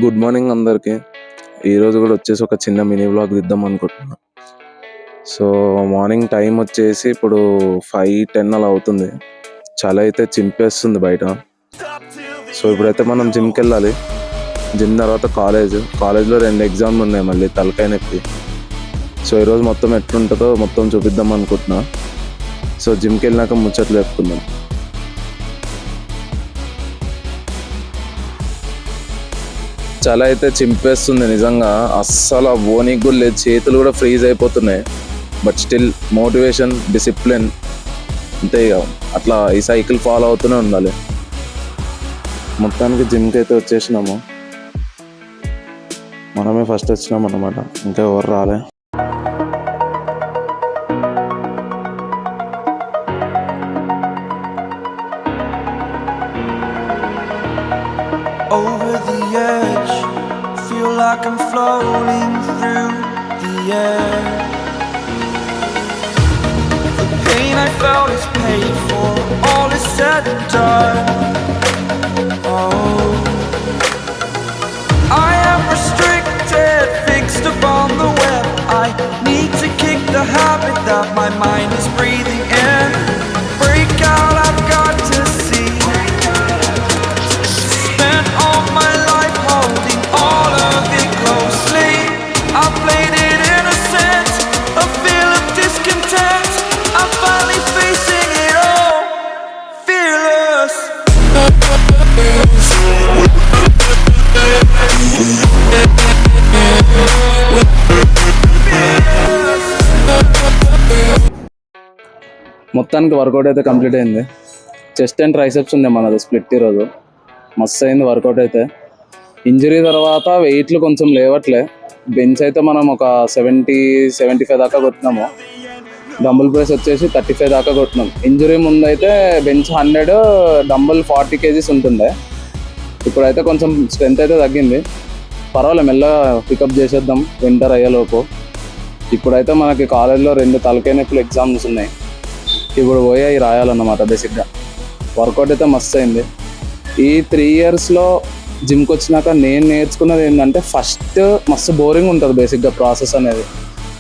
Good morning అందరికి. ఈరోజు కూడా వచ్చేసి ఒక చిన్న మినీ వ్లాగ్ తీద్దాం అనుకుంటున్నా. సో మార్నింగ్ టైం వచ్చేసి ఇప్పుడు 5:10 అలా అవుతుంది. చలి అయితే చింపేస్తుంది బయట. సో ఇప్పుడైతే మనం జిమ్కి వెళ్ళాలి. జిమ్ తర్వాత కాలేజ్లో 2 ఎగ్జామ్లు ఉన్నాయి, మళ్ళీ తలకాయ నొప్పి. సో ఈరోజు మొత్తం ఎట్లుంటుందో మొత్తం చూపిద్దాం అనుకుంటున్నా. సో జిమ్కి వెళ్ళినాక ముచ్చట్లు చెప్పుకుందాం. చలి అయితే చింపేస్తుంది నిజంగా, అస్సలు ఓనికి కూడా లేదు, చేతులు కూడా ఫ్రీజ్ అయిపోతున్నాయి. బట్ స్టిల్ మోటివేషన్, డిసిప్లిన్ అంతే ఇక అట్లా ఈ సైకిల్ ఫాలో అవుతూనే ఉండాలి. మొత్తానికి జిమ్కి అయితే వచ్చేసినాము. మనమే ఫస్ట్ వచ్చినాం అన్నమాట, ఇంకా ఎవరు రాలే. Over the edge, feel like I'm floating through the air. The pain I felt is paid for, all is said and done. Oh, I am restricted, fixed upon the web. I need to kick the habit that my mind is breathing in. Break out, I've got to see. Spent all my life holding all of it closely. I played it innocent, a feel of discontent. I'm finally facing it all, fearless. మొత్తానికి work out అయితే complete అయింది. Chest and triceps ఉండే మనది split ఈరోజు. మస్తు అయింది work out అయితే. Injury తర్వాత వెయిట్లు కొంచెం లేవట్లే. బెంచ్ అయితే మనం ఒక 70-75 దాకా కొట్టినాము. డంబుల్ ప్రెస్ వచ్చేసి 35 దాకా కొట్టినాం. ఇంజరీ ముందు అయితే బెంచ్ 100, డంబుల్ 40 kgs ఉంటుండే. ఇప్పుడైతే కొంచెం స్ట్రెంత్ అయితే తగ్గింది. పర్వాలేదు, మెల్లగా పికప్ చేసేద్దాం వింటర్ అయ్యేలోపు. ఇప్పుడైతే మనకి కాలేజ్లో 2 తలకాయ నొప్పులు ఎగ్జామ్స్ ఉన్నాయి. ఇప్పుడు పోయి రాయాలన్నమాట. బేసిక్గా వర్కౌట్ అయితే మస్తు అయింది. ఈ 3 yearsలో జిమ్కి వచ్చినాక నేను నేర్చుకున్నది ఏంటంటే, ఫస్ట్ మస్తు బోరింగ్ ఉంటుంది బేసిక్గా ప్రాసెస్ అనేది.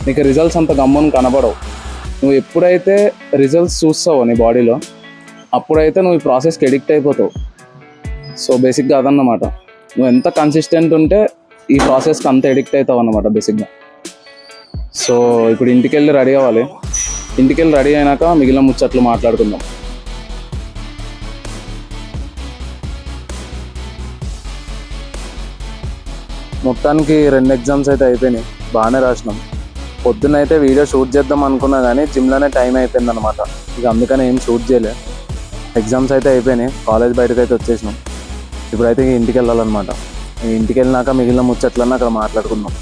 నీకు రిజల్ట్స్ అంత గమ్మున కనబడవు. నువ్వు ఎప్పుడైతే రిజల్ట్స్ చూస్తావో నీ బాడీలో, అప్పుడైతే నువ్వు ఈ ప్రాసెస్కి ఎడిక్ట్ అయిపోతావు. సో బేసిక్గా అదన్నమాట. నువ్వు ఎంత కన్సిస్టెంట్ ఉంటే ఈ ప్రాసెస్కి అంత ఎడిక్ట్ అవుతావు అన్నమాట బేసిక్గా. సో ఇప్పుడు ఇంటికి వెళ్ళి రెడీ అవ్వాలి. ఇంటికి వెళ్ళి రెడీ అయినాక మిగిలిన ముచ్చట్లు మాట్లాడుకుందాం. మొత్తానికి 2 ఎగ్జామ్స్ అయితే అయిపోయినాయి, బాగానే రాసినాం. పొద్దున్న అయితే వీడియో షూట్ చేద్దాం అనుకున్నా కానీ జిమ్లోనే టైం అయిపోయింది అనమాట. ఇక అందుకని ఏం షూట్ చేయలే. ఎగ్జామ్స్ అయితే అయిపోయినాయి, కాలేజ్ బయటకు అయితే వచ్చేసినాం. ఇప్పుడైతే ఇంటికి వెళ్ళాలన్నమాట. ఇంటికి వెళ్ళినాక మిగిలిన ముచ్చట్లన్నా అక్కడ మాట్లాడుకుందాం.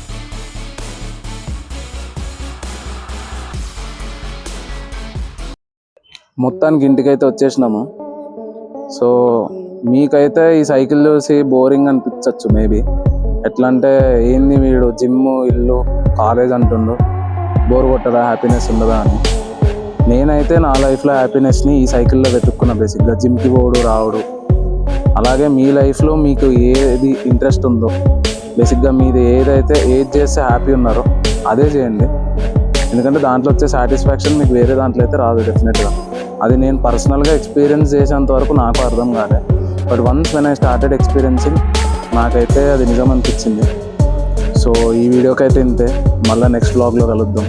మొత్తానికి ఇంటికైతే వచ్చేసినాము. సో మీకైతే ఈ సైకిల్ చూసి బోరింగ్ అనిపించవచ్చు మేబీ. ఎట్లా అంటే, ఏంది వీడు జిమ్, ఇల్లు, కాలేజ్ అంటుండు, బోర్ కొట్టడా, హ్యాపీనెస్ ఉండదా అని. నేనైతే నా లైఫ్లో హ్యాపీనెస్ని ఈ సైకిల్లో వెతుక్కున్నా బేసిక్గా. జిమ్కి పోవడు రావడు. అలాగే మీ లైఫ్లో మీకు ఏది ఇంట్రెస్ట్ ఉందో, బేసిక్గా మీది ఏది చేస్తే హ్యాపీ ఉన్నారో అదే చేయండి. ఎందుకంటే దాంట్లో వచ్చే సాటిస్ఫాక్షన్ మీకు వేరే దాంట్లో అయితే రాదు డెఫినెట్గా. అది నేను పర్సనల్గా ఎక్స్పీరియన్స్ చేసేంత వరకు నాకు అర్థం కాలే. But once when I started experiencing, నాకైతే అది నిజం అనిపించింది. సో ఈ వీడియోకి అయితే ఇంతే. మళ్ళీ నెక్స్ట్ వ్లాగ్లో కలుద్దాం.